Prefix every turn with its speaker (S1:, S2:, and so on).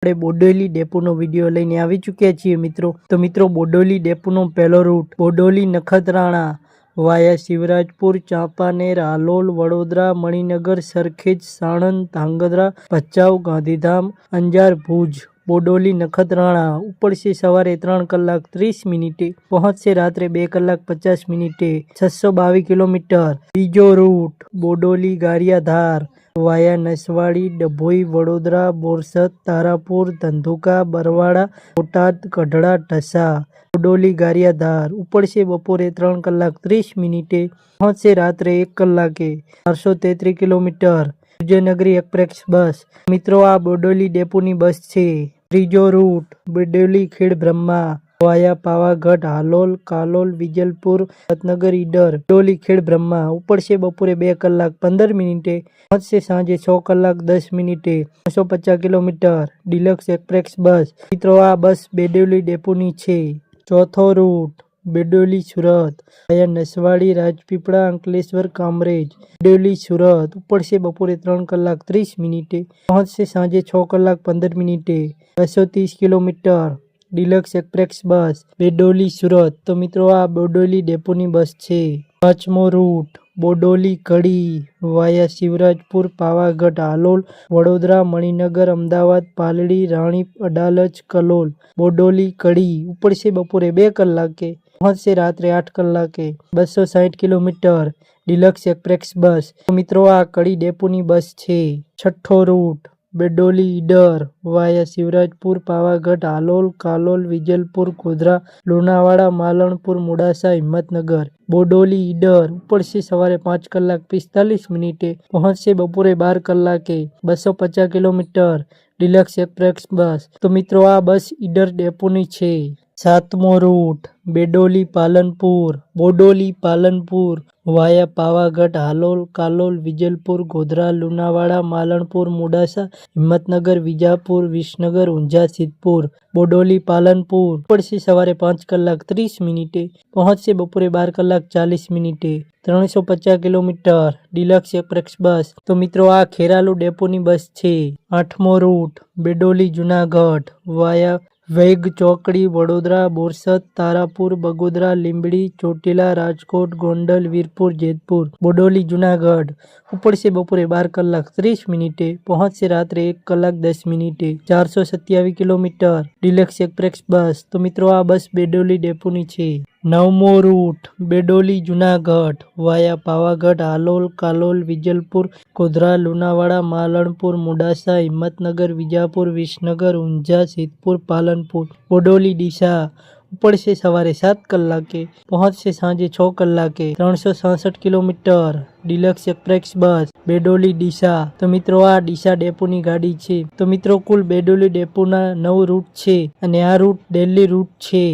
S1: આપણે બોડેલી ડેપોનો વિડીયો લઈને આવી ચૂક્યા છીએ મિત્રો બોડેલી ડેપોનો પહેલો રૂટ બોડેલી નખત્રાણા વાયા શિવરાજપુર ચાંપાનેર હાલોલ વડોદરા મણિનગર સરખેજ સાણંદ ધાંગધ્રા ભચાઉ ગાંધીધામ અંજાર ભુજ બોડેલી નખત્રાણા ઉપડશે સવારે 3 કલાક 30 મિનિટે, પહોંચશે રાત્રે 2 કલાક 50 મિનિટે, 622 કિલોમીટર। બીજો રૂટ બોડેલી ગારિયાધાર વાયા નસવાડી ડભોઈ વડોદરા બોરસદ તારાપુર ધંધુકા બરવાડા બોટાદ ગઢડા ઢસા બોડેલી ગારિયાધાર ઉપડશે બપોરે 3 કલાક 30 મિનિટે, પહોંચશે રાત્રે 1 કલાકે, 433 કિલોમીટર। વિજયનગરી એક્સપ્રેસ બસ મિત્રો આ બોડેલી ડેપોની બસ છે। ત્રીજો રૂટ બોડેલી ખેડબ્રહ્મા વાયા પાવાગઢ હાલોલ કાલોલ વિજલપુર રત્નગર ઈડર બોડેલી ખેડબ્રહ્મા ઉપડશે બપોરે 2 કલાક 15 મિનિટે, પહોંચશે સાંજે 6 કલાક 10 મિનિટે, 250 કિલોમીટર। ડિલક્સ એક્સપ્રેસ બસ મિત્રો આ બસ બોડેલી ડેપોની છે। ચોથો રૂટ બોડેલી સુરત વાયા નસવાડી રાજપીપળા અંકલેશ્વર કામરેજ બોડેલી સુરત ઉપડશે બપોરે 3 કલાક 30 મિનિટે, પહોંચશે સાંજે 6 કલાક 15 મિનિટે, 230 કિલોમીટર। ડિલક્સ એક્સપ્રેસ બસ બોડેલી સુરત તો મિત્રો આ બોડેલી ડેપોની બસ છે। પાંચમો રૂટ બોડેલી કડી વાયા શિવરાજપુર પાવાગઢ હાલોલ વડોદરા મણિનગર અમદાવાદ પાલડી રાણી અડાલજ કલોલ બોડેલી કડી ઉપડશે બપોરે 2 કલાકે, પહોંચશે રાત્રે 8 કલાકે, 260 કિલોમીટર। ડિલક્સ એક્સપ્રેસ બસ તો મિત્રો આ કડી ડેપોની બસ છે। છઠ્ઠો રૂટ બોડેલી ઈડર વાયા શિવરાજપુર પાવાગઢ હાલોલ કાલોલ વિજલપુર ગોધરા લુણાવાડા માલણપુર મોડાસા હિંમતનગર બોડેલી ઈડર ઉપડશે સવારે 5 કલાક 45 મિનિટે, પહોંચશે બપોરે 12 કલાકે, 250 કિલોમીટર। ડિલક્સ એક્સપ્રેસ બસ તો મિત્રો આ બસ ઈડર ડેપોની છે। સાતમો રૂટ બોડેલી પાલનપુર વાયા પાવાગઢ હાલોલ કાલોલ વિજલપુર ગોધરા લુણાવાડા માલણપુર મોડાસા હિંમતનગર વિજાપુર વિસનગર ઊંઝા સિદ્ધપુર બોડેલી પાલનપુર ઉપડશે સવારે 5 કલાક 30 મિનિટે, પહોંચશે બપોરે 12 કલાક 40 મિનિટે, 350 કિલોમીટર। ડિલક્સ એક્સપ્રેસ બસ તો મિત્રો આ ખેરાલુ ડેપોની બસ છે। આઠમો રૂટ બોડેલી જુનાગઢ વાયા વેગ ચોકડી વડોદરા બોરસદ તારાપુર બગોદરા લીંબડી ચોટીલા રાજકોટ ગોંડલ વીરપુર જેતપુર બોડેલી જુનાગઢ ઉપડશે બપોરે 12 કલાક 30 મિનિટે, પહોંચશે રાત્રે 1 કલાક 10 મિનિટે, 427 કિલોમીટર। ડિલક્સ એક્સપ્રેસ બસ તો મિત્રો આ બસ બોડેલી ડેપોની છે। નવમો રૂટ બોડેલી જુનાગઢ વાયા પાવાગઢ હાલોલ કાલોલ વિજલપુર ગોધરા લુણાવાડા માલણપુર મોડાસા હિંમતનગર વિજાપુર વિસનગર ઊંઝા સિદ્ધપુર પાલનપુર બોડેલી ડીસા ઉપડશે સવારે 7 કલાકે, પહોંચશે સાંજે 6 કલાકે, 366 કિલોમીટર। ડિલક્સ એક્સપ્રેસ બસ બોડેલી ડીસા તો મિત્રો આ ડીસા ડેપોની ગાડી છે। તો મિત્રો કુલ બોડેલી ડેપોના 9 રૂટ છે અને આ રૂટ ડેલી રૂટ છે।